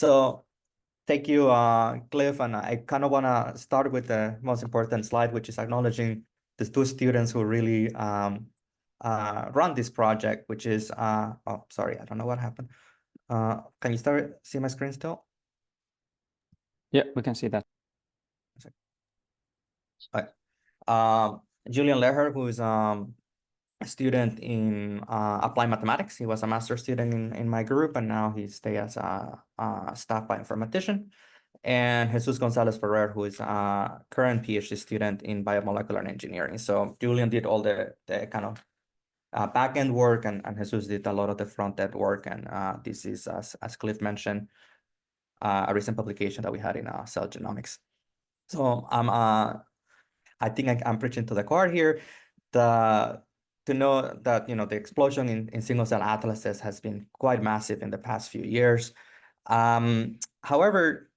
So thank you, Cliff. And I kind of want to start with the most important slide, which is acknowledging the two students who really run this project, which is, oh, sorry, I don't know what happened. Can you see my screen still? Yeah, we can see that. Julian Leher, who is a student in applied mathematics. He was a master's student in my group, and now he stays as a staff bioinformatician. And Jesus Gonzalez Ferrer, who is a current PhD student in biomolecular engineering. So Julian did all the kind of back-end work, and Jesus did a lot of the front-end work. And this is, as Cliff mentioned, a recent publication that we had in Cell Genomics. So I think I'm preaching to the choir here. To know that the explosion in single-cell atlases has been quite massive in the past few years. However,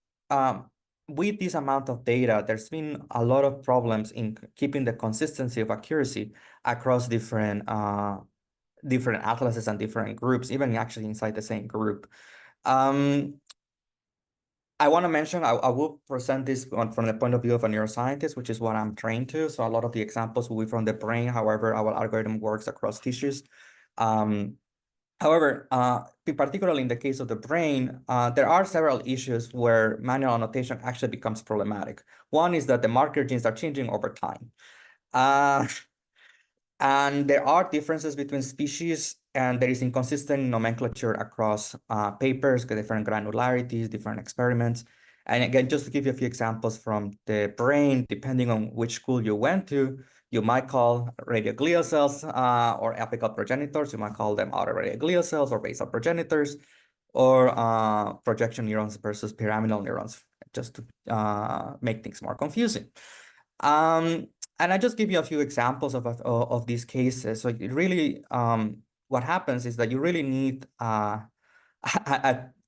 with this amount of data, there's been a lot of problems in keeping the consistency of accuracy across different atlases and different groups, even actually inside the same group. I want to mention, I will present this from the point of view of a neuroscientist, which is what I'm trained to. So a lot of the examples will be from the brain. However, our algorithm works across tissues. However, particularly in the case of the brain, there are several issues where manual annotation actually becomes problematic. One is that the marker genes are changing over time. And there are differences between species, and there is inconsistent nomenclature across papers, different granularities, different experiments. And again, just to give you a few examples from the brain, depending on which school you went to, you might call radioglial cells or apical progenitors, you might call them autoradioglial cells or basal progenitors, or projection neurons versus pyramidal neurons, just to make things more confusing. And I just give you a few examples of these cases. So it really, what happens is that you really need a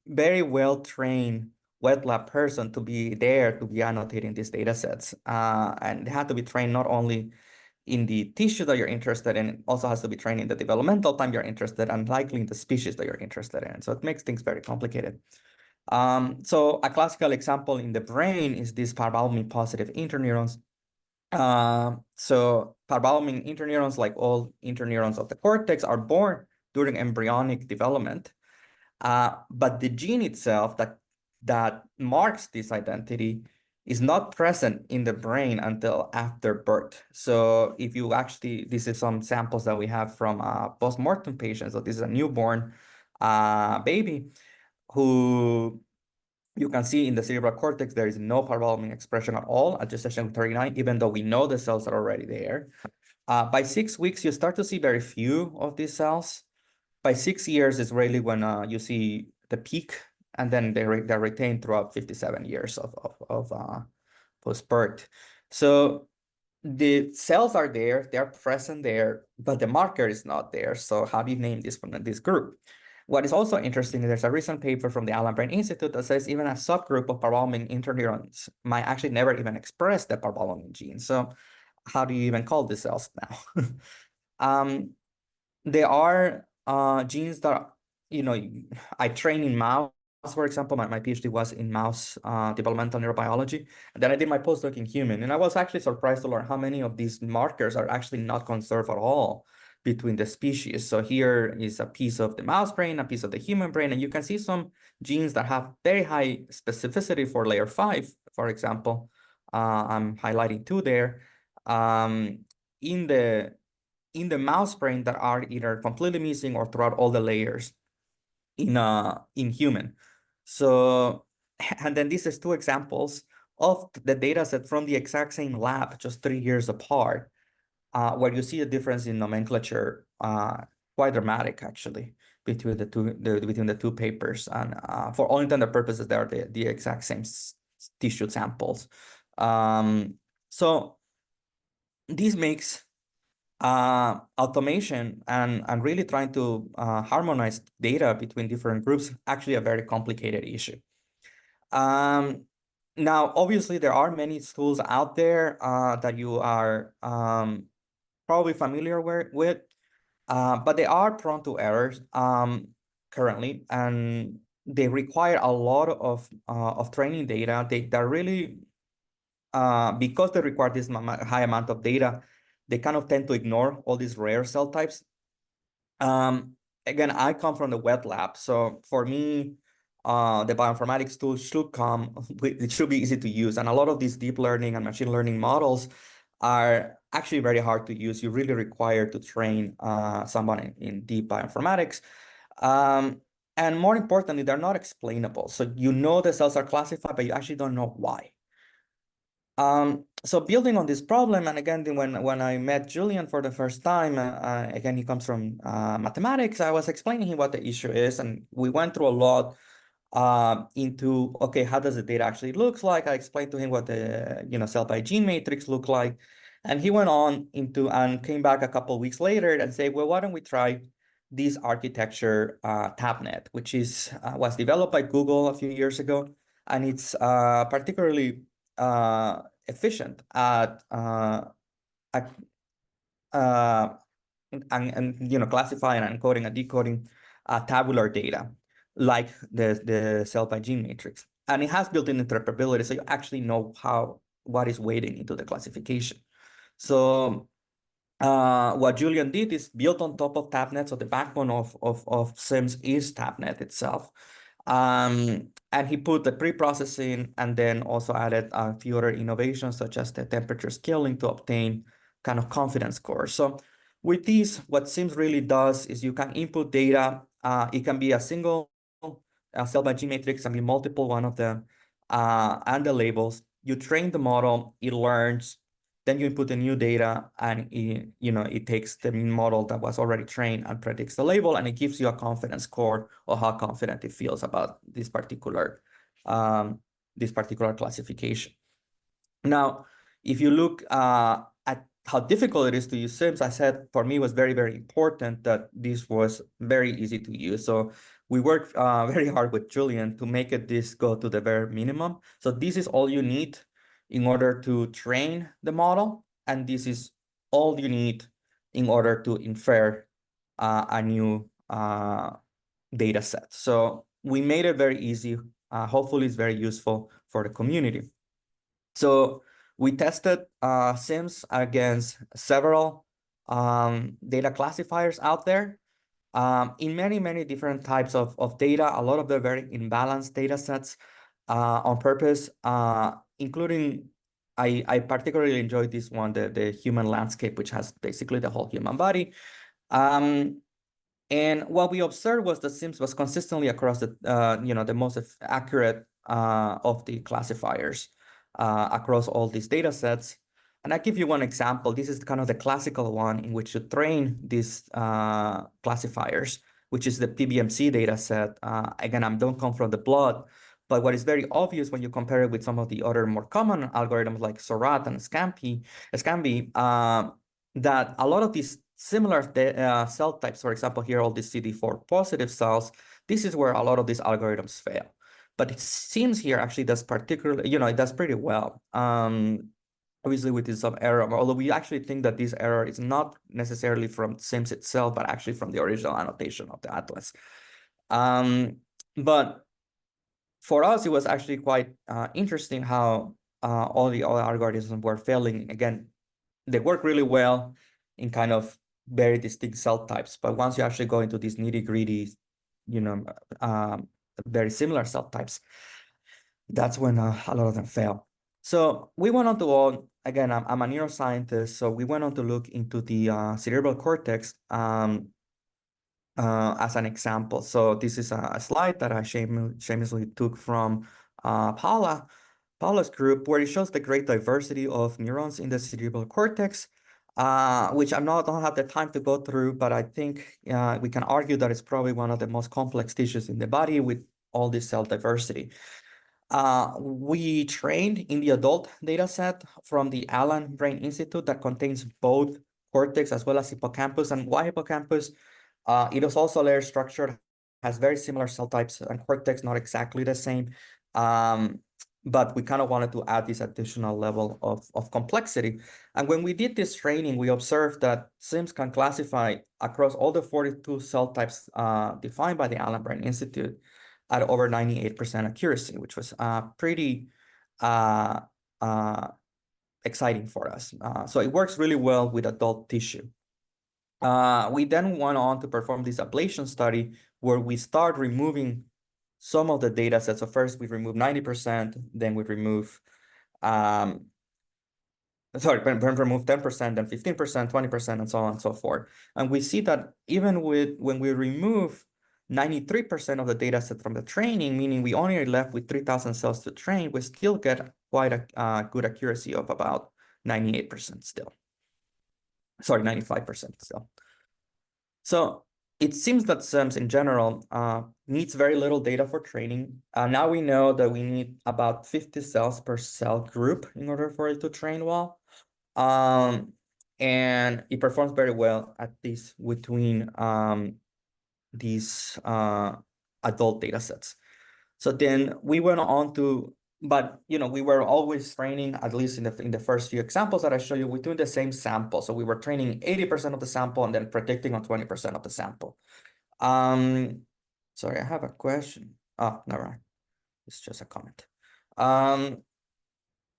very well-trained wet lab person to be there to be annotating these data sets. And they have to be trained not only in the tissue that you're interested in, it also has to be trained in the developmental time you're interested in, and likely in the species that you're interested in. So it makes things very complicated. So a classical example in the brain is these parvalbumin positive interneurons. So parvalbumin interneurons, like all interneurons of the cortex, are born during embryonic development. But the gene itself that marks this identity is not present in the brain until after birth. So if you actually, this is some samples that we have from post-mortem patients. So this is a newborn baby who you can see in the cerebral cortex, there is no parvalbumin expression at all at gestation 39, even though we know the cells are already there. By 6 weeks, you start to see very few of these cells. By 6 years is really when you see the peak, and then they're retained throughout 57 years of post-birth. So the cells are there, they're present there, but the marker is not there. So how do you name this group? What is also interesting is there's a recent paper from the Allen Brain Institute that says even a subgroup of parvalbumin interneurons might actually never even express the parvalbumin gene. So how do you even call these cells now? There are genes that, I train in mouse, for example. My PhD was in mouse developmental neurobiology. And then I did my postdoc in human. And I was actually surprised to learn how many of these markers are actually not conserved at all between the species. So here is a piece of the mouse brain, a piece of the human brain, and you can see some genes that have very high specificity for layer 5, for example. I'm highlighting 2 there. In the mouse brain that are either completely missing or throughout all the layers in human. So, and then this is 2 examples of the data set from the exact same lab, just 3 years apart, where you see a difference in nomenclature, quite dramatic actually, between the two papers. And for all intended purposes, they are the exact same tissue samples. So this makes automation and really trying to harmonize data between different groups actually a very complicated issue. Now, obviously, there are many tools out there that you are probably familiar with, but they are prone to errors currently. And they require a lot of training data. They're really because they require this high amount of data, they kind of tend to ignore all these rare cell types. Again, I come from the wet lab, so for me, the bioinformatics tool should come. It should be easy to use, and a lot of these deep learning and machine learning models are actually very hard to use. You really require to train someone in deep bioinformatics. And more importantly, they're not explainable. So you know the cells are classified, but you actually don't know why. So building on this problem, and again, when I met Julian for the first time, again, he comes from mathematics, I was explaining him what the issue is, and we went through a lot into, okay, how does the data actually looks like? I explained to him what the cell by gene matrix look like, and he went on into and came back a couple of weeks later and say, well, why don't we try this architecture TabNet, which was developed by Google a few years ago, and it's particularly efficient at classifying and encoding and decoding tabular data like the cell by gene matrix, and it has built-in interpretability, so you actually know what is weighting into the classification. So what Julian did is built on top of TabNet, so the backbone of SIMS is TabNet itself. And he put the pre-processing and then also added a few other innovations such as the temperature scaling to obtain kind of confidence scores. So with these, what SIMS really does is you can input data. It can be a single cell by gene matrix, can be multiple one of them, and the labels. You train the model, it learns, then you input the new data, and it takes the model that was already trained and predicts the label, and it gives you a confidence score or how confident it feels about this particular classification. Now, if you look at how difficult it is to use SIMS, I said for me it was very, very important that this was very easy to use. So we worked very hard with Julian to make this go to the very minimum. So this is all you need in order to train the model, and this is all you need in order to infer a new data set. So we made it very easy. Hopefully it's very useful for the community. So we tested SIMS against several data classifiers out there in many, many different types of data. A lot of the very imbalanced data sets on purpose, including, I particularly enjoyed this one, the human landscape, which has basically the whole human body. And what we observed was the SIMS was consistently across the most accurate of the classifiers across all these data sets. And I give you one example. This is kind of the classical one in which you train these classifiers, which is the PBMC data set. Again, I don't come from the blood, but what is very obvious when you compare it with some of the other more common algorithms like SORAT and SCAMPy, that a lot of these similar cell types, for example, here, all these CD4 positive cells, this is where a lot of these algorithms fail. But it seems here actually does particularly, it does pretty well. Obviously with some error, although we actually think that this error is not necessarily from SIMS itself, but actually from the original annotation of the atlas. But for us, it was actually quite interesting how all the algorithms were failing. Again, they work really well in kind of very distinct cell types, but once you actually go into these nitty-gritty, very similar cell types, that's when a lot of them fail. So we went on to again, I'm a neuroscientist, so we went on to look into the cerebral cortex as an example. So this is a slide that I shamelessly took from Paula's group, where it shows the great diversity of neurons in the cerebral cortex, which don't have the time to go through, but I think we can argue that it's probably one of the most complex tissues in the body with all this cell diversity. We trained in the adult data set from the Allen Brain Institute that contains both cortex as well as hippocampus. And why hippocampus? It is also layer structured, has very similar cell types, and cortex not exactly the same. But we kind of wanted to add this additional level of complexity. And when we did this training, we observed that SIMS can classify across all the 42 cell types defined by the Allen Brain Institute at over 98% accuracy, which was pretty exciting for us. So it works really well with adult tissue. We then went on to perform this ablation study where we start removing some of the data sets. So first we remove 90%, then we remove, remove 10%, then 15%, 20%, and so on and so forth. And we see that even when we remove 93% of the data set from the training, meaning we only are left with 3,000 cells to train, we still get quite a good accuracy of about 98% still. Sorry, 95% still. So it seems that SIMS in general needs very little data for training. Now we know that we need about 50 cells per cell group in order for it to train well. And it performs very well at this between these adult data sets. So then we went on to, but we were always training, at least in the first few examples that I show you, we're doing the same sample. So we were training 80% of the sample and then predicting on 20% of the sample. Sorry, I have a question. Oh, never mind. It's just a comment.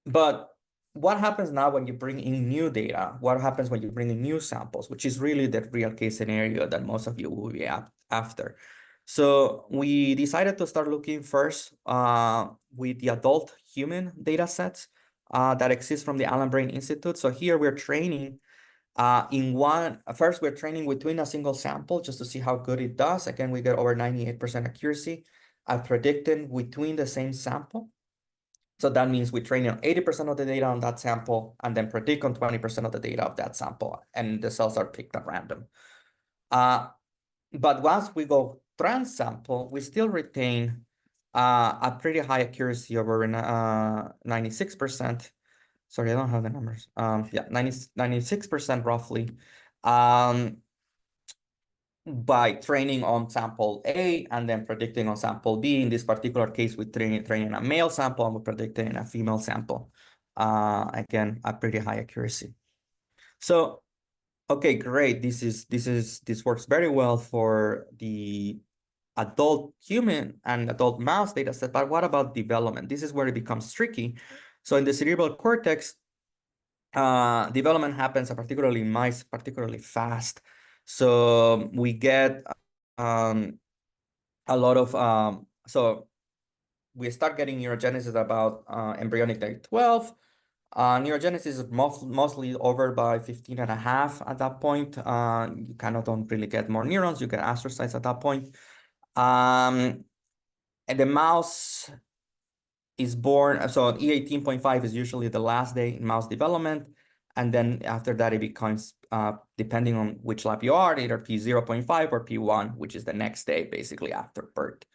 But what happens now when you bring in new data? What happens when you bring in new samples, which is really the real case scenario that most of you will be after. So we decided to start looking first with the adult human data sets that exist from the Allen Brain Institute. So here we're training first we're training between a single sample just to see how good it does. Again, we get over 98% accuracy at predicting between the same sample. So that means we train on 80% of the data on that sample and then predict on 20% of the data of that sample, and the cells are picked at random. But once we go trans-sample, we still retain a pretty high accuracy over 96%. Sorry, I don't have the numbers. Yeah, 96% roughly. By training on sample A and then predicting on sample B. In this particular case, we training a male sample and we're predicting a female sample. Again, a pretty high accuracy. So, okay, great. This works very well for the adult human and adult mouse data set, but what about development? This is where it becomes tricky. So in the cerebral cortex, development happens, particularly in mice, particularly fast. So we get a lot of, so we start getting neurogenesis about embryonic day 12. Neurogenesis is mostly over by 15 and a half at that point. You kind of don't really get more neurons, you get astrocytes at that point. And the mouse is born, so E18.5 is usually the last day in mouse development. And then after that, it becomes, depending on which lab you are, either P0.5 or P1, which is the next day, basically after birth.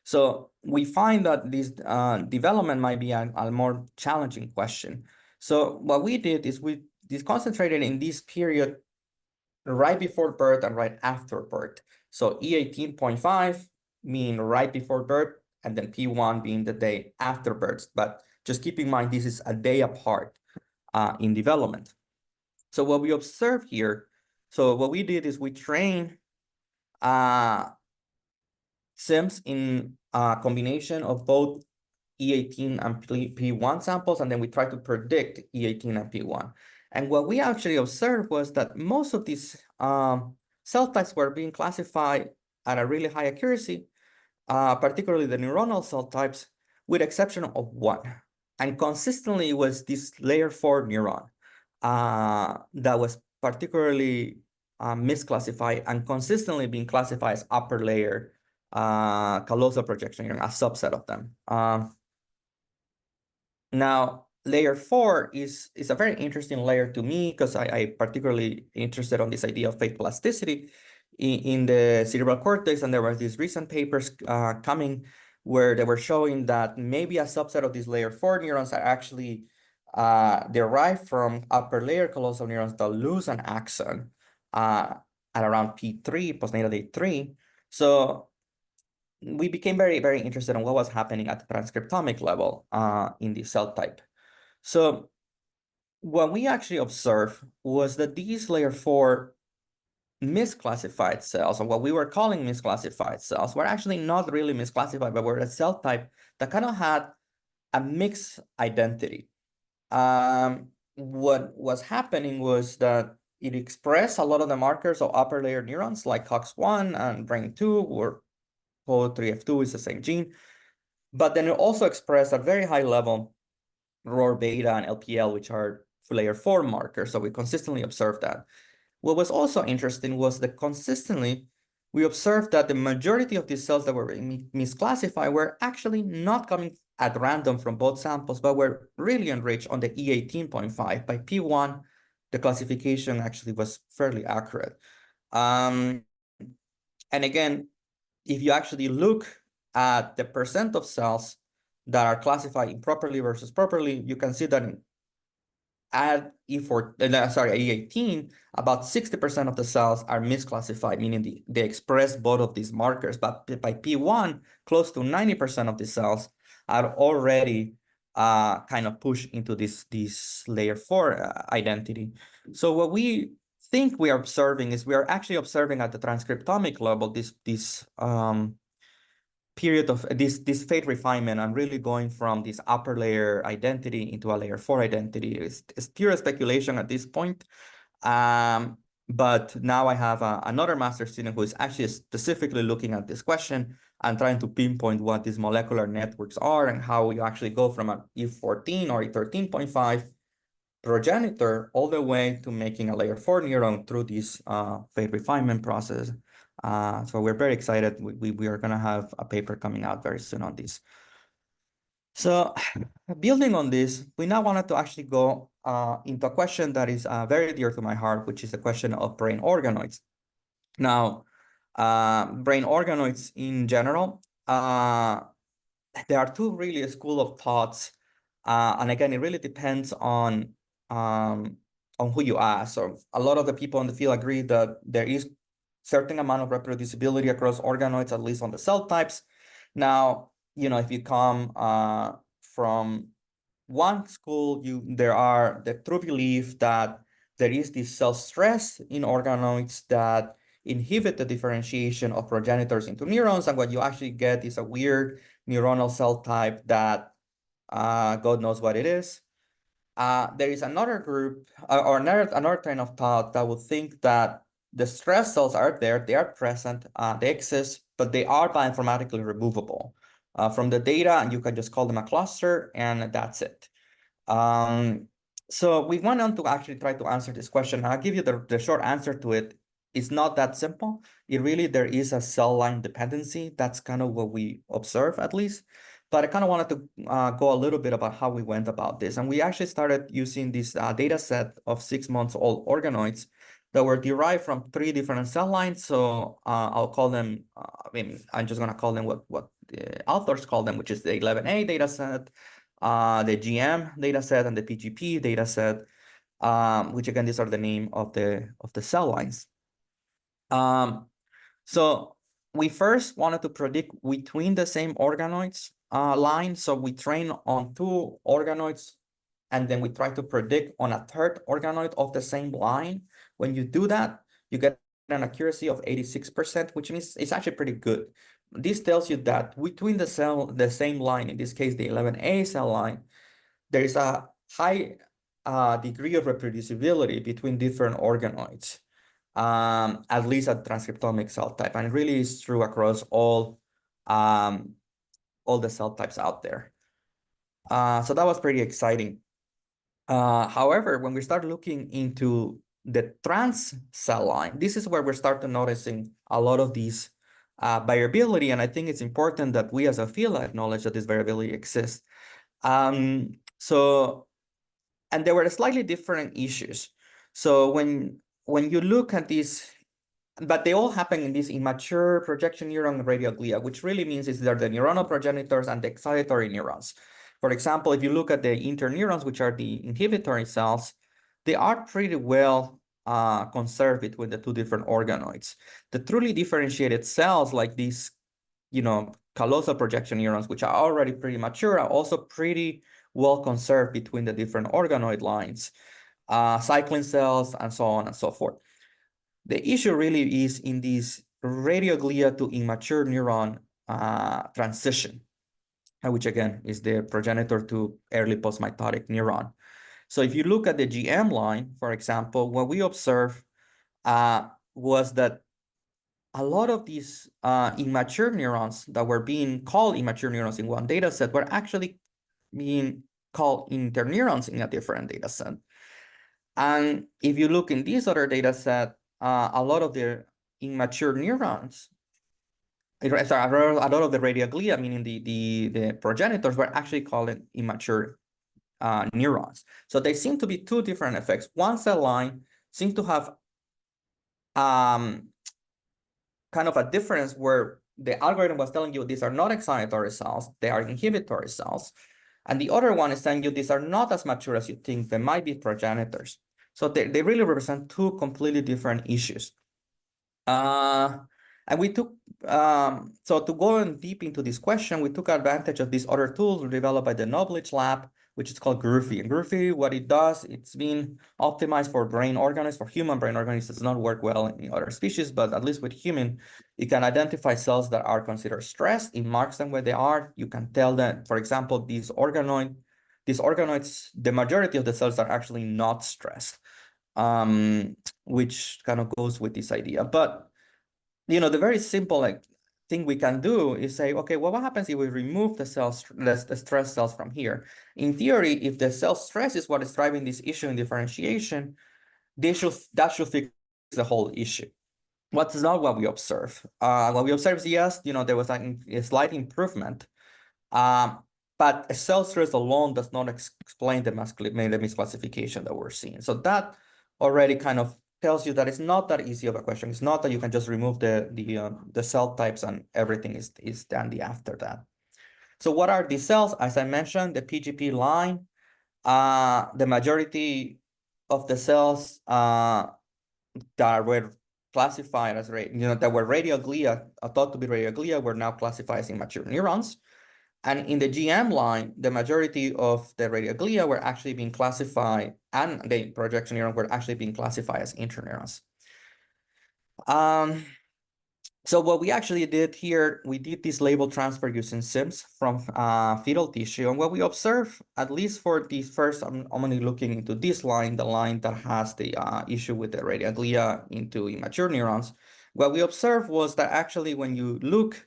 So we find that this development might be a more challenging question. So what we did is we concentrated in this period right before birth and right after birth. So E18.5 mean right before birth, and then P1 being the day after birth. But just keep in mind, this is a day apart in development. So what we observe here, so what we did is we train SIMS in a combination of both E18 and P1 samples, and then we try to predict E18 and P1. And what we actually observed was that most of these cell types were being classified at a really high accuracy, particularly the neuronal cell types, with exception of one. And consistently it was this layer 4 neuron that was particularly misclassified and consistently being classified as upper layer callosal projection, a subset of them. Now, layer 4 is a very interesting layer to me because I particularly interested on this idea of fate plasticity in the cerebral cortex, and there were these recent papers coming where they were showing that maybe a subset of these layer 4 neurons are actually derived from upper layer callosal neurons that lose an axon at around P3, postnatal day 3. So we became very, very interested in what was happening at the transcriptomic level in the cell type. So what we actually observed was that these layer 4 misclassified cells, or what we were calling misclassified cells, were actually not really misclassified, but were a cell type that kind of had a mixed identity. What was happening was that it expressed a lot of the markers of upper layer neurons like COX-1 and brain2, or PO3F2 is the same gene. But then it also expressed at very high level ROR beta and LPL, which are layer 4 markers. So we consistently observed that. What was also interesting was that consistently we observed that the majority of these cells that were misclassified were actually not coming at random from both samples, but were really enriched on the E18.5. By P1, the classification actually was fairly accurate. And again, if you actually look at the percent of cells that are classified improperly versus properly, you can see that at E18, about 60% of the cells are misclassified, meaning they express both of these markers. But by P1, close to 90% of the cells are already kind of pushed into this layer 4 identity. So what we think we are observing is we are actually observing at the transcriptomic level this period of this fate refinement and really going from this upper layer identity into a layer 4 identity. It's pure speculation at this point. But now I have another master student who is actually specifically looking at this question and trying to pinpoint what these molecular networks are and how you actually go from an E14 or E13.5 progenitor all the way to making a layer 4 neuron through this fate refinement process. So we're very excited. We are going to have a paper coming out very soon on this. So building on this, we now wanted to actually go into a question that is very dear to my heart, which is the question of brain organoids. Now, brain organoids in general, there are two really school of thoughts. And again, it really depends on who you ask. So a lot of the people in the field agree that there is certain amount of reproducibility across organoids, at least on the cell types. Now, if you come from one school, there are the true belief that there is this cell stress in organoids that inhibit the differentiation of progenitors into neurons, and what you actually get is a weird neuronal cell type that God knows what it is. There is another group or another train of thought that would think that the stress cells are there, they are present, they exist, but they are bioinformatically removable from the data, and you can just call them a cluster, and that's it. So we went on to actually try to answer this question. I'll give you the short answer to it. It's not that simple. There is a cell line dependency. That's kind of what we observe, at least. But I kind of wanted to go a little bit about how we went about this. And we actually started using this data set of 6 months old organoids that were derived from 3 different cell lines. So I'll call them, I'm just going to call them what the authors call them, which is the 11A data set, the GM data set, and the PGP data set, which again, these are the name of the cell lines. So we first wanted to predict between the same organoids line. So we train on 2 organoids, and then we try to predict on a 3rd organoid of the same line. When you do that, you get an accuracy of 86%, which means it's actually pretty good. This tells you that between the same line, in this case, the 11A cell line, there is a high degree of reproducibility between different organoids, at least at transcriptomic cell type. And it really is true across all the cell types out there. So that was pretty exciting. However, when we start looking into the trans cell line, this is where we start noticing a lot of these variability. And I think it's important that we as a field acknowledge that this variability exists. And there were slightly different issues. So when you look at these, but they all happen in this immature projection neuron radial glia, which really means is they're the neuronal progenitors and the excitatory neurons. For example, if you look at the interneurons, which are the inhibitory cells, they are pretty well conserved between the 2 different organoids. The truly differentiated cells like these, callosal projection neurons, which are already pretty mature, are also pretty well conserved between the different organoid lines, cyclin cells, and so on and so forth. The issue really is in this radioglia to immature neuron transition, which again is the progenitor to early postmitotic neuron. So if you look at the GM line, for example, what we observed was that a lot of these immature neurons that were being called immature neurons in one data set were actually being called interneurons in a different data set. And if you look in this other data set, a lot of the immature neurons, sorry, a lot of the radioglia, meaning the progenitors, were actually called immature neurons. So they seem to be two different effects. One cell line seems to have kind of a difference where the algorithm was telling you these are not excitatory cells, they are inhibitory cells. And the other one is telling you these are not as mature as you think, they might be progenitors. So they really represent two completely different issues. And we took, so to go in deep into this question, we took advantage of these other tools developed by the Knowledge Lab, which is called Groovy. And Groovy, what it does, it's been optimized for brain organisms, for human brain organisms. It does not work well in other species, but at least with human, it can identify cells that are considered stressed. It marks them where they are. You can tell that, for example, these organoids, the majority of the cells are actually not stressed, which kind of goes with this idea. But the very simple thing we can do is say, okay, well, what happens if we remove the cells, the stress cells from here? In theory, if the cell stress is what is driving this issue in differentiation, that should fix the whole issue. What's not what we observe. What we observe is, yes, there was a slight improvement, but cell stress alone does not explain the misclassification that we're seeing. So that already kind of tells you that it's not that easy of a question. It's not that you can just remove the cell types and everything is dandy after that. So what are these cells? As I mentioned, the PGP line, the majority of the cells that were classified as that were radioglia, thought to be radioglia, were now classified as immature neurons. And in the GM line, the majority of the radioglia were actually being classified, and the projection neurons were actually being classified as interneurons. So what we actually did here, we did this label transfer using SIMS from fetal tissue. And what we observed, at least for these first, I'm only looking into this line, the line that has the issue with the radioglia into immature neurons. What we observed was that actually when you look,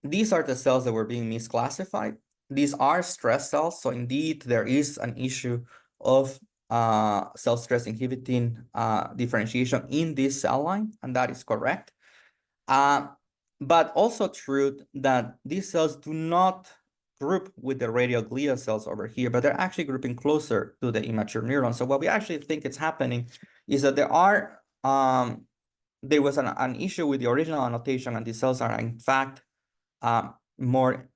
these are the cells that were being misclassified. These are stress cells. So indeed, there is an issue of cell stress inhibiting differentiation in this cell line, and that is correct. But also true that these cells do not group with the radioglia cells over here, but they're actually grouping closer to the immature neurons. So what we actually think is happening is that there was an issue with the original annotation, and these cells are in fact more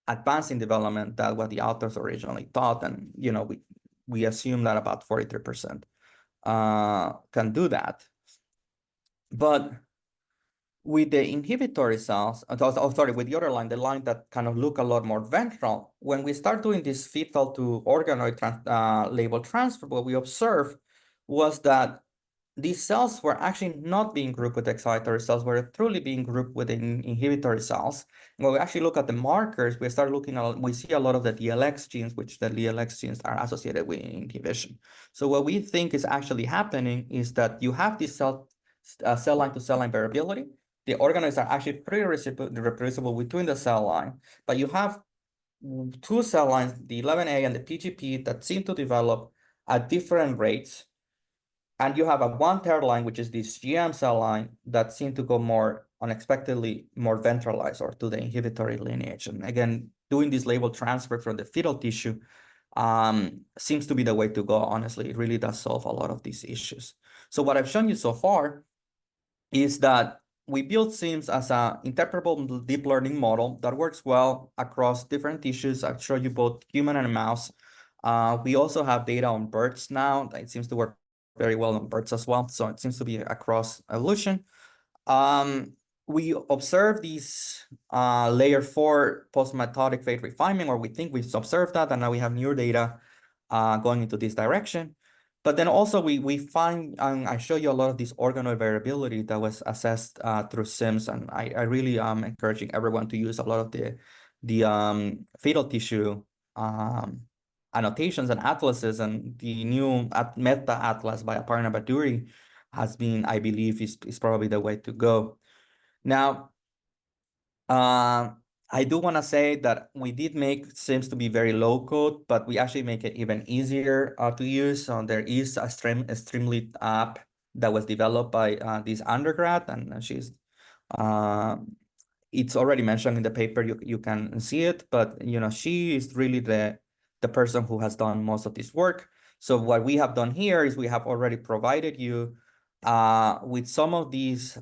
advanced in development than what the authors originally thought. And we assume that about 43% can do that. But with the inhibitory cells, with the other line, the line that kind of look a lot more ventral, when we start doing this fetal to organoid label transfer, what we observed was that these cells were actually not being grouped with excitatory cells, were truly being grouped with inhibitory cells. And when we actually look at the markers, we see a lot of the DLX genes, which the DLX genes are associated with inhibition. So what we think is actually happening is that you have this cell line to cell line variability. The organoids are actually pretty reproducible between the cell line, but you have two cell lines, the 11A and the PGP, that seem to develop at different rates. And you have a 1/3 line, which is this GM cell line, that seem to go more unexpectedly more ventralized or to the inhibitory lineage. And again, doing this label transfer from the fetal tissue seems to be the way to go. Honestly, it really does solve a lot of these issues. So what I've shown you so far is that we built SIMS as an interpretable deep learning model that works well across different tissues. I've showed you both human and mouse. We also have data on birds now. It seems to work very well on birds as well. So it seems to be across evolution. We observe these layer 4 post-mitotic phase refinement, or we think we've observed that, and now we have new data going into this direction. But then also we find, I show you a lot of this organoid variability that was assessed through SIMS, and I really am encouraging everyone to use a lot of the fetal tissue annotations and atlases, and the new meta atlas by Aparna Baduri has been, I believe, is probably the way to go. Now, I do want to say that we did make SIMS to be very low code, but we actually make it even easier to use. So there is a Streamlit app that was developed by this undergrad, and she's it's already mentioned in the paper. You can see it, but she is really the person who has done most of this work. So what we have done here is we have already provided you with some of these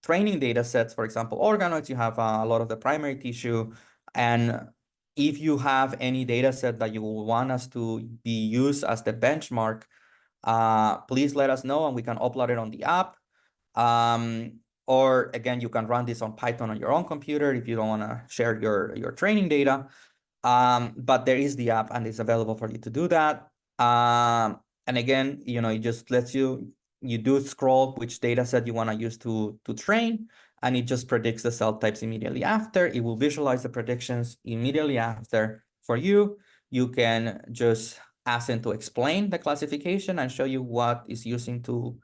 training data sets. For example, organoids, you have a lot of the primary tissue. And if you have any data set that you want us to be used as the benchmark, please let us know and we can upload it on the app. Or again, you can run this on Python on your own computer if you don't want to share your training data. But there is the app and it's available for you to do that. And again, it just lets you do scroll which data set you want to use to train, and it just predicts the cell types immediately after. It will visualize the predictions immediately after for you. You can just ask them to explain the classification and show you what is using to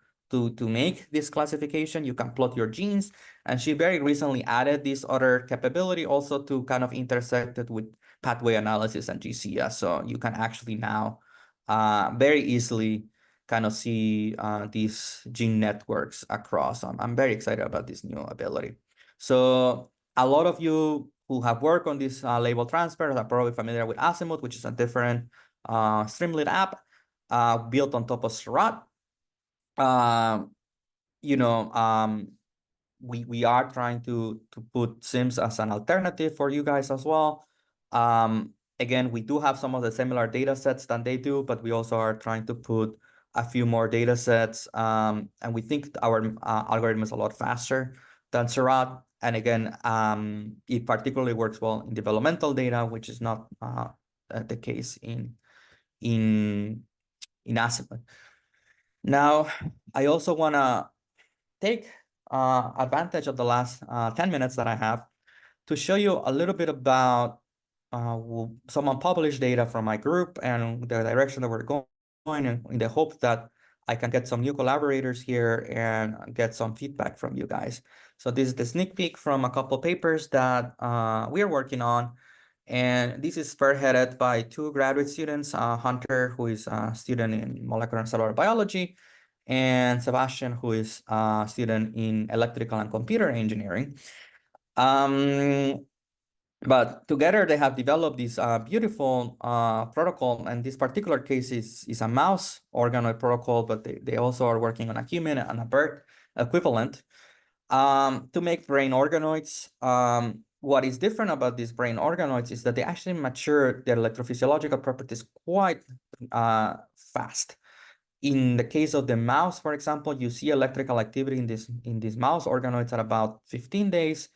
make this classification. You can plot your genes, and she very recently added this other capability also to kind of intersect it with pathway analysis and GCS. So you can actually now very easily kind of see these gene networks across. I'm very excited about this new ability. So a lot of you who have worked on this label transfer are probably familiar with Azimuth, which is a different Streamlit app built on top of Seurat. We are trying to put SIMS as an alternative for you guys as well. Again, we do have some of the similar data sets than they do, but we also are trying to put a few more data sets. And we think our algorithm is a lot faster than Seurat. And again, it particularly works well in developmental data, which is not the case in Azimuth. Now, I also want to take advantage of the last 10 minutes that I have to show you a little bit about some unpublished data from my group and the direction that we're going, and in the hope that I can get some new collaborators here and get some feedback from you guys. So this is the sneak peek from a couple papers that we are working on. And this is spearheaded by two graduate students, Hunter, who is a student in molecular and cellular biology, and Sebastian, who is a student in electrical and computer engineering. But together they have developed this beautiful protocol, and this particular case is a mouse organoid protocol, but they also are working on a human and a bird equivalent to make brain organoids. What is different about these brain organoids is that they actually mature their electrophysiological properties quite fast. In the case of the mouse, for example, you see electrical activity in these mouse organoids at about 15 days,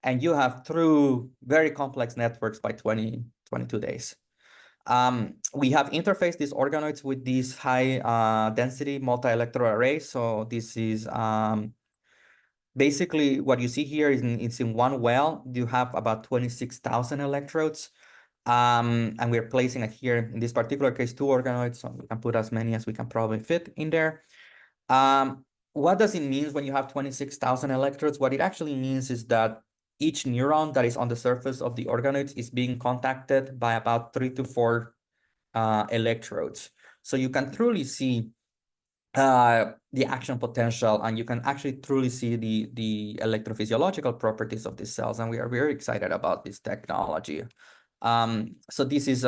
and you have true, very complex networks by 22 days. We have interfaced these organoids with these high density multi-electrode arrays. So this is basically what you see here is it's in one well. You have about 26,000 electrodes. And we're placing it here, in this particular case, 2 organoids. So we can put as many as we can probably fit in there. What does it mean when you have 26,000 electrodes? What it actually means is that each neuron that is on the surface of the organoids is being contacted by about 3 to 4 electrodes. So you can truly see the action potential, and you can actually truly see the electrophysiological properties of these cells. And we are very excited about this technology. So this is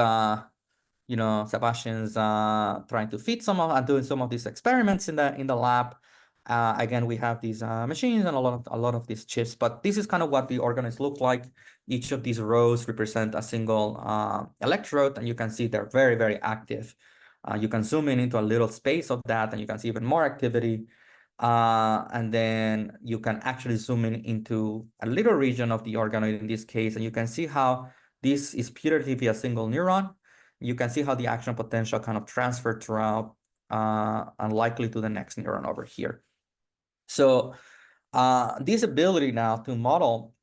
Sebastian's trying to fit doing some of these experiments in the lab. Again, we have these machines and a lot of these chips, but this is kind of what the organoids look like. Each of these rows represent a single electrode, and you can see they're very, very active. You can zoom in into a little space of that, and you can see even more activity. And then you can actually zoom in into a little region of the organoid in this case, and you can see how this is purely a single neuron. you can see how the action potential kind of transferred throughout and likely to the next neuron over here. So this ability now to model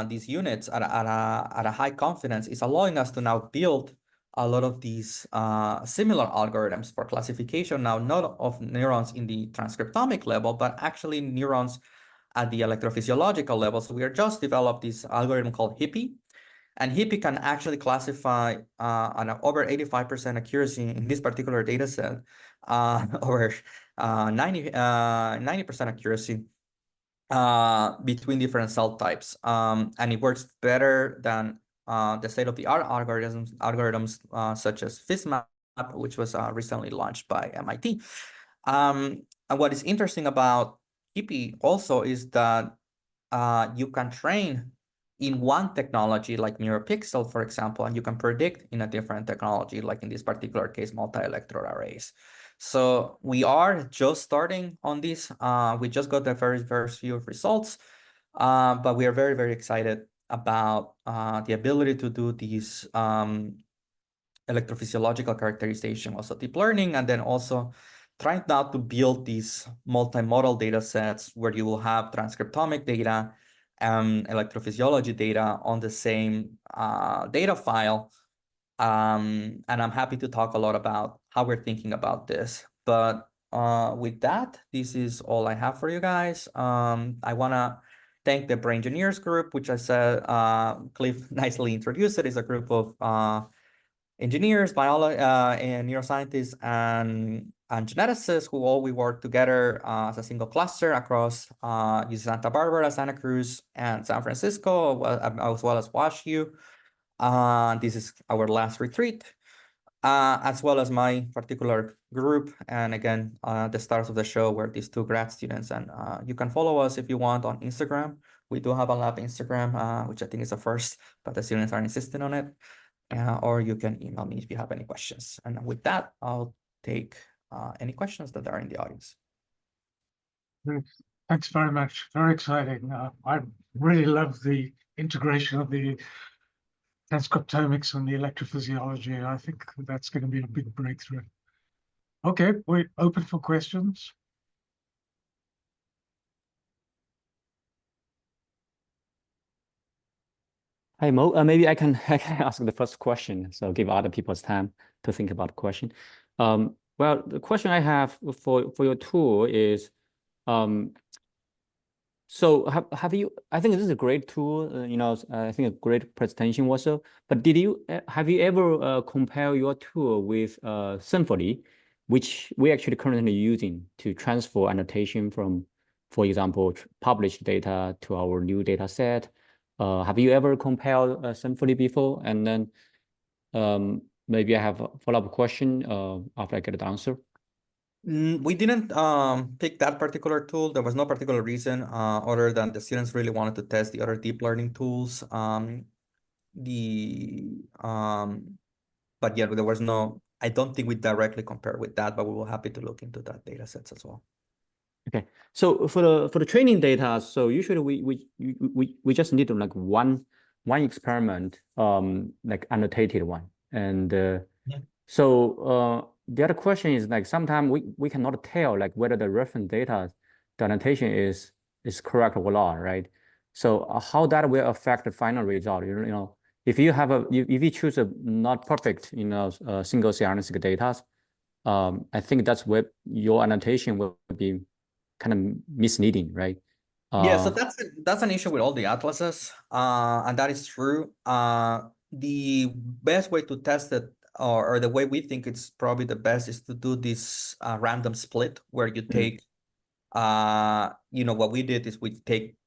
these units at a high confidence is allowing us to now build a lot of these similar algorithms for classification now, not of neurons in the transcriptomic level, but actually neurons at the electrophysiological level. So we are just developed this algorithm called HIPPY, and HIPPY can actually classify on an over 85% accuracy in this particular data set, over 90% accuracy between different cell types. And it works better than the state-of-the-art algorithms such as FISMAP, which was recently launched by MIT. And what is interesting about HIPPY also is that you can train in one technology like NeuroPixel, for example, and you can predict in a different technology, like in this particular case, multi-electrode arrays. So we are just starting on this. We just got the very first few results, but we are very, very excited about the ability to do these electrophysiological characterization, also deep learning, and then also trying now to build these multimodal data sets where you will have transcriptomic data and electrophysiology data on the same data file. And I'm happy to talk a lot about how we're thinking about this. But with that, this is all I have for you guys. I want to thank the Brain Engineers group, which I said Cliff nicely introduced. It is a group of engineers, biologists, and neuroscientists and geneticists who all we work together as a single cluster across UC Santa Barbara, Santa Cruz, and San Francisco, as well as WashU. This is our last retreat, as well as my particular group. And again, the stars of the show were these two grad students. And you can follow us if you want on Instagram. We do have a lab Instagram, which I think is a first, but the students are insisting on it. Or you can email me if you have any questions. And with that, I'll take any questions that are in the audience. Thanks very much. Very exciting. I really love the integration of the transcriptomics and the electrophysiology. I think that's going to be a big breakthrough. Okay, we're open for questions. Hi, Mo. Maybe I can ask the first question, so give other people's time to think about the question. Well, the question I have for your tool is, so have you? I think this is a great tool. You know, I think a great presentation also. But have you ever compare your tool with Symphony, which we actually currently using to transfer annotation from, for example, published data to our new data set? Have you ever compared Symphony before? And then maybe I have a follow-up question after I get the answer. We didn't pick that particular tool. There was no particular reason other than the students really wanted to test the other deep learning tools. But yeah, there was no, I don't think we directly compared with that, but we were happy to look into that data sets as well. Okay, so for the training data, so usually we just need to like one experiment, like annotated one, and so the other question is like sometimes we cannot tell like whether the reference data, the annotation is correct or not, right? So how that will affect the final result? You know, if you have if you choose a not perfect, you know, single cell RNA-seq data, I think that's where your annotation will be kind of misleading, right? Yeah, so that's an issue with all the atlases, and that is true. The best way to test it, or the way we think it's probably the best, is to do this random split where you take, you know, what we did is we take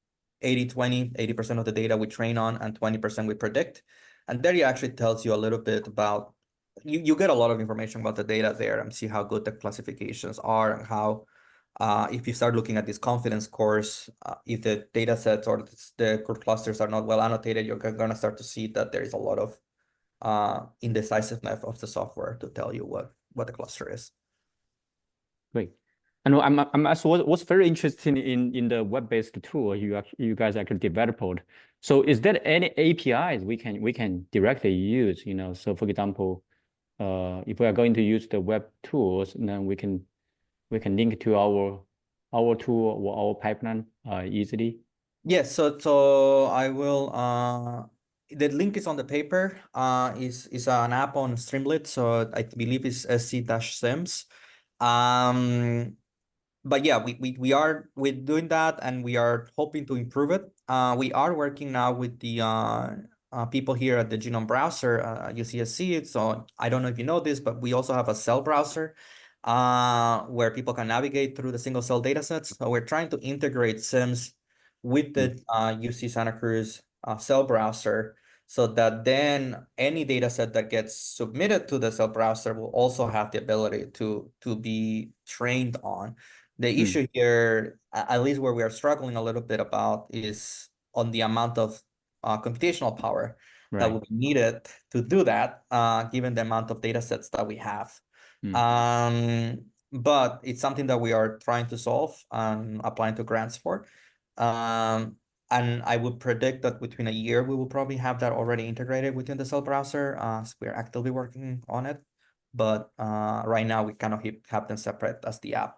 80-20, 80% of the data we train on and 20% we predict. And there it actually tells you a little bit about, you get a lot of information about the data there and see how good the classifications are and how, if you start looking at these confidence scores, if the data sets or the clusters are not well annotated, you're going to start to see that there is a lot of indecisiveness of the software to tell you what the cluster is. Great. And I'm also what's very interesting in the web-based tool you guys actually developed. So is there any APIs we can directly use? You know, so for example, if we are going to use the web tools, then we can link to our tool or our pipeline easily. Yes, so I will the link is on the paper. Is an app on Streamlit, so I believe it's SC-SIMS. But yeah, we're doing that, and we are hoping to improve it. We are working now with the people here at the Genome Browser, UCSC. So I don't know if you know this, but we also have a cell browser where people can navigate through the single cell datasets. So we're trying to integrate SIMS with the UC Santa Cruz cell browser, so that then any data set that gets submitted to the cell browser will also have the ability to be trained on. The issue here, at least where we are struggling a little bit about, is on the amount of computational power that will be needed to do that, given the amount of data sets that we have. But it's something that we are trying to solve and applying to grants for. And I would predict that within a year, we will probably have that already integrated within the cell browser. So we're actively working on it. But right now, we kind of have them separate as the app.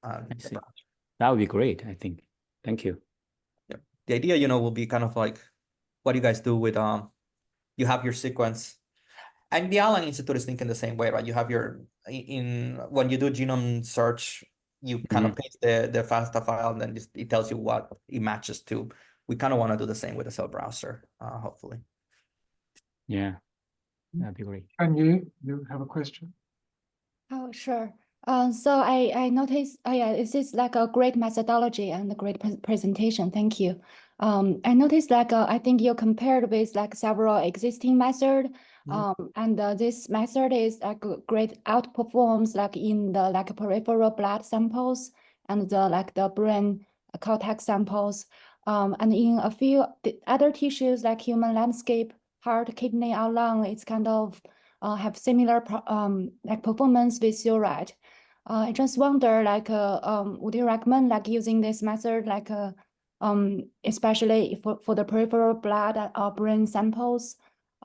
I see. That would be great, I think. Thank you. Yeah. The idea, will be kind of like what you guys do with you have your sequence. And the Allen Institute is thinking the same way, right? You have when you do genome search, you kind of paste the FASTA file, and then it tells you what it matches to. We kind of want to do the same with the cell browser, hopefully. Yeah, that'd be great. And you have a question? Oh, sure. So I noticed, this is like a great methodology and a great presentation. Thank you. I noticed I think you compared with several existing methods. And this method is great outperforms in the peripheral blood samples and the brain cortex samples. And in a few other tissues like human landscape, heart, kidney, or lung, it's kind of have similar performance with your right. I just wonder would you recommend using this method especially for the peripheral blood or brain samples?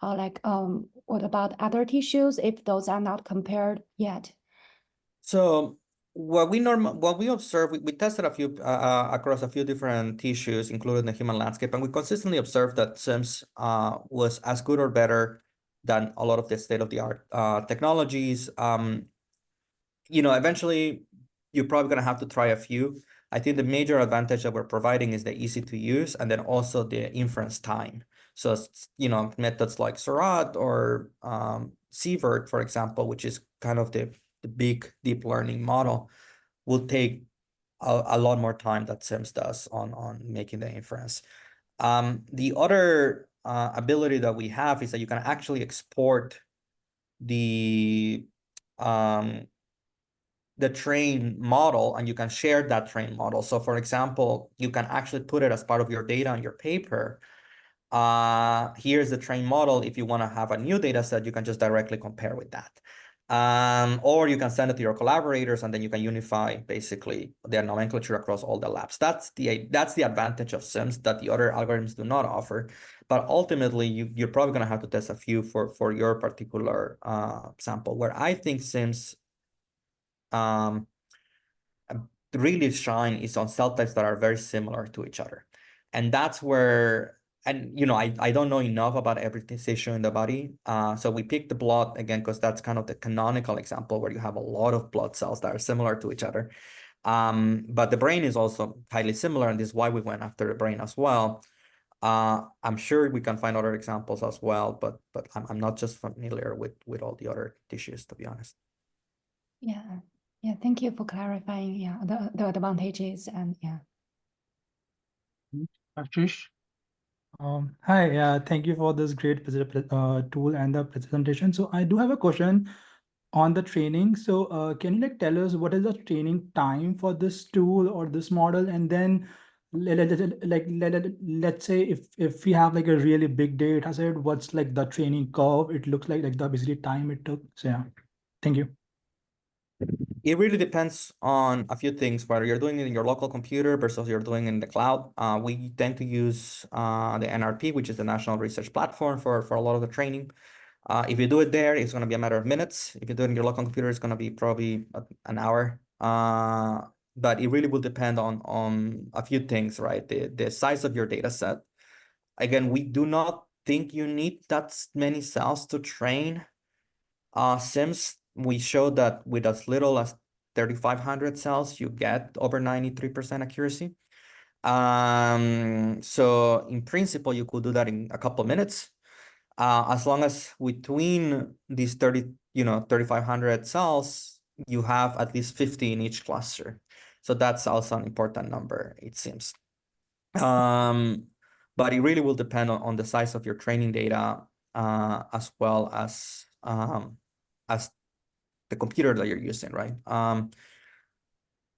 What about other tissues if those are not compared yet? So what we observe, we tested a few across a few different tissues, including the human landscape, and we consistently observed that SIMS was as good or better than a lot of the state-of-the-art technologies. Eventually you're probably gonna have to try a few. I think the major advantage that we're providing is the easy to use, and then also the inference time. So, methods like Seurat or Sievert, for example, which is kind of the big deep learning model, will take a lot more time that SIMS does on making the inference. The other ability that we have is that you can actually export the trained model, and you can share that trained model. So for example, you can actually put it as part of your data on your paper. Here's the trained model. If you want to have a new data set, you can just directly compare with that. Or you can send it to your collaborators, and then you can unify basically their nomenclature across all the labs. That's the advantage of SIMS that the other algorithms do not offer. But ultimately, you're probably going to have to test a few for your particular sample. Where I think SIMS really shine is on cell types that are very similar to each other. And that's where, I don't know enough about every tissue in the body. So we picked the blood again, because that's kind of the canonical example where you have a lot of blood cells that are similar to each other. But the brain is also highly similar, and this is why we went after the brain as well. I'm sure we can find other examples as well, but I'm not just familiar with all the other tissues, to be honest. Yeah, thank you for clarifying. The advantages and Ashish? Hi, thank you for this great tool and the presentation. So I do have a question on the training. So can you tell us what is the training time for this tool or this model? And then let's say if we have a really big data set, what's the training curve? It looks like the basically time it took. So yeah, thank you. It really depends on a few things, whether you're doing it in your local computer versus you're doing it in the cloud. We tend to use the NRP, which is the National Research Platform, for a lot of the training. If you do it there, it's going to be a matter of minutes. If you do it in your local computer, it's going to be probably an hour. But it really will depend on a few things, right? The size of your data set. Again, we do not think you need that many cells to train SIMS. We showed that with as little as 3,500 cells, you get over 93% accuracy. So in principle, you could do that in a couple of minutes. As long as between these 3,500 cells, you have at least 50 in each cluster. So that's also an important number, it seems. But it really will depend on the size of your training data, as well as the computer that you're using, right?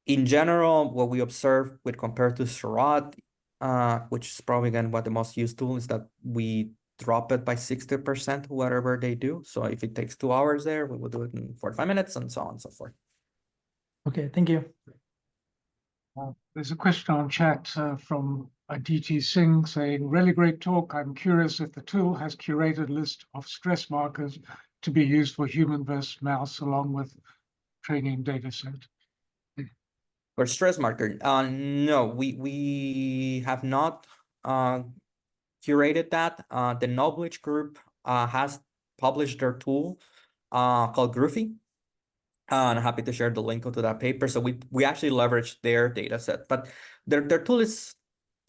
In general, what we observe with compared to Seurat, which is probably again what the most used tool is, that we drop it by 60% whatever they do. So if it takes 2 hours there, we will do it in 45 minutes and so on and so forth. Okay, thank you. There's a question on chat from Aditi Singh saying, really great talk. I'm curious if the tool has curated list of stress markers to be used for human versus mouse along with training data set. For stress marker, no, we have not curated that. The Knowledge group has published their tool called Groovy. And I'm happy to share the link to that paper. So we actually leverage their data set, but their tool is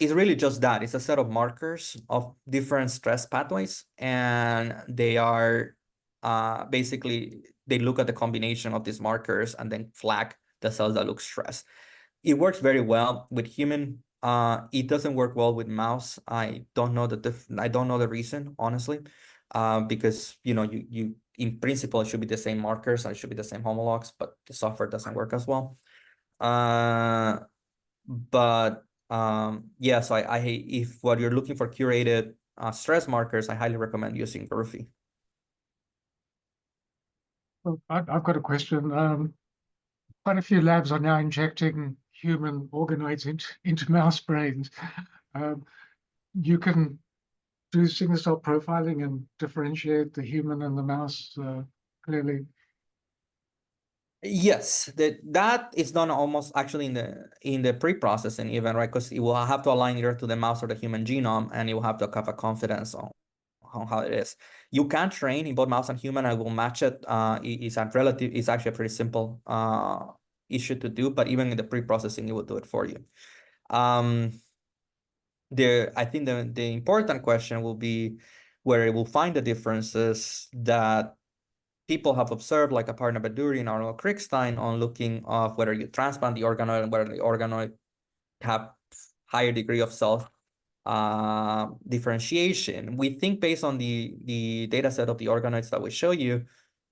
really just that. It's a set of markers of different stress pathways, and they are basically, they look at the combination of these markers and then flag the cells that look stressed. It works very well with human. It doesn't work well with mouse. I don't know the reason, honestly, because you in principle it should be the same markers and it should be the same homologs, but the software doesn't work as well. Yeah, so if what you're looking for curated stress markers, I highly recommend using Groovy. Well, I've got a question. Quite a few labs are now injecting human organoids into mouse brains. You can do single-cell profiling and differentiate the human and the mouse clearly. Yes, that is done almost actually in the pre-processing even, right? Because it will have to align either to the mouse or the human genome, and you will have to have a confidence on how it is. You can train in both mouse and human. I will match it. It's actually a pretty simple issue to do, but even in the pre-processing, it will do it for you. I think the important question will be where it will find the differences that people have observed, like Aparna Baduri and Arnold Kriegstein, on looking of whether you transplant the organoid and whether the organoid have higher degree of self differentiation. We think based on the data set of the organoids that we show you,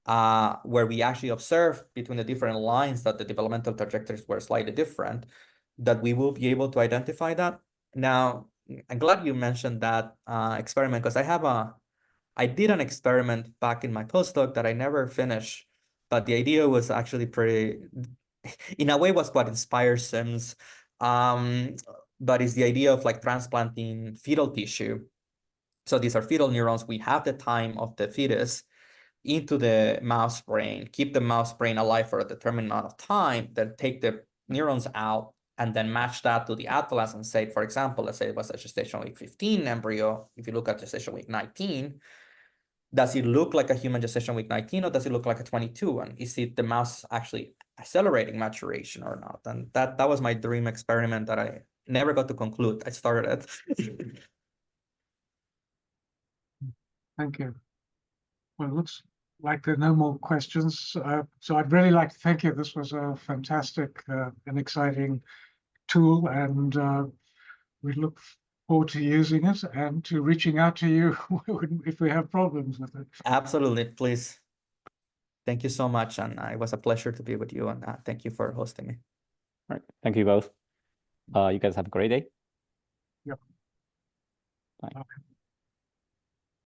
where we actually observe between the different lines that the developmental trajectories were slightly different, that we will be able to identify that. Now, I'm glad you mentioned that experiment, because I did an experiment back in my postdoc that I never finished, but the idea was actually pretty, in a way, was what inspired SIMS. But it's the idea of like transplanting fetal tissue. So these are fetal neurons. We have the time of the fetus into the mouse brain, keep the mouse brain alive for a determined amount of time, then take the neurons out and then match that to the atlas and say, for example, let's say it was a gestation week 15 embryo. If you look at gestation week 19, does it look like a human gestation week 19 or does it look like a 22? And is it the mouse actually accelerating maturation or not? And that was my dream experiment that I never got to conclude. I started it. Thank you. Well, it looks like there are no more questions. So I'd really like to thank you. This was a fantastic and exciting tool, and we look forward to using it and to reaching out to you if we have problems with it. Absolutely, please. Thank you so much, and it was a pleasure to be with you, and thank you for hosting me. All right, thank you both. You guys have a great day. Yep. Bye. Okay.